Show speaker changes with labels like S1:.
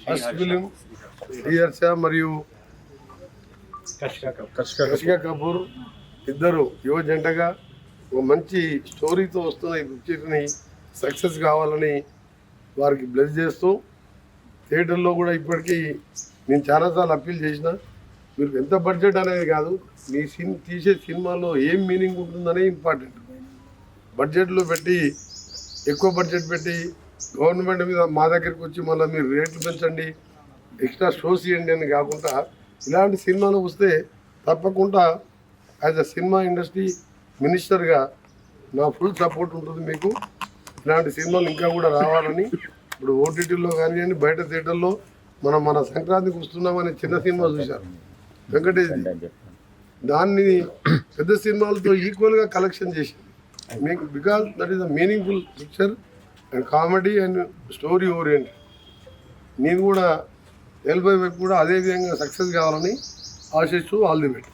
S1: First film Sriharsha మరియు కషికా కపూర్ ఇద్దరు యువ జంటగా ఒక మంచి స్టోరీతో వస్తున్న ఈ పిక్చర్ని సక్సెస్ కావాలని వారికి బ్లెస్ చేస్తూ థియేటర్లో కూడా ఇప్పటికీ నేను చాలాసార్లు అప్పీల్ చేసిన మీరు ఎంత బడ్జెట్ అనేది కాదు మీ తీసే సినిమాలో ఏం మీనింగ్ ఉంటుందనే ఇంపార్టెంట్. బడ్జెట్లో పెట్టి ఎక్కువ బడ్జెట్ పెట్టి గవర్నమెంట్ మీద మా దగ్గరికి వచ్చి మళ్ళీ మీరు రేట్లు పెంచండి ఎక్స్ట్రా షోస్ ఇవ్వండి అని కాకుండా ఇలాంటి సినిమాలు వస్తే తప్పకుండా యాజ్ అ సినిమా ఇండస్ట్రీ మినిస్టర్గా నా ఫుల్ సపోర్ట్ ఉంటుంది మీకు. ఇలాంటి సినిమాలు ఇంకా కూడా రావాలని ఇప్పుడు ఓటీటీలో కానివ్వండి బయట థియేటర్లో మన సంక్రాంతికి వస్తున్నామని చిన్న సినిమా చూశారు వెంకటేష్, దాన్ని పెద్ద సినిమాలతో ఈక్వల్గా కలెక్షన్ చేసింది మీకు. Because that is a meaningful picture and comedy and story oriented. నేను కూడా ఎల్బై వైపు కూడా అదే విధంగా సక్సెస్ కావాలని ఆశిస్తూ ఆల్ ది బెస్ట్.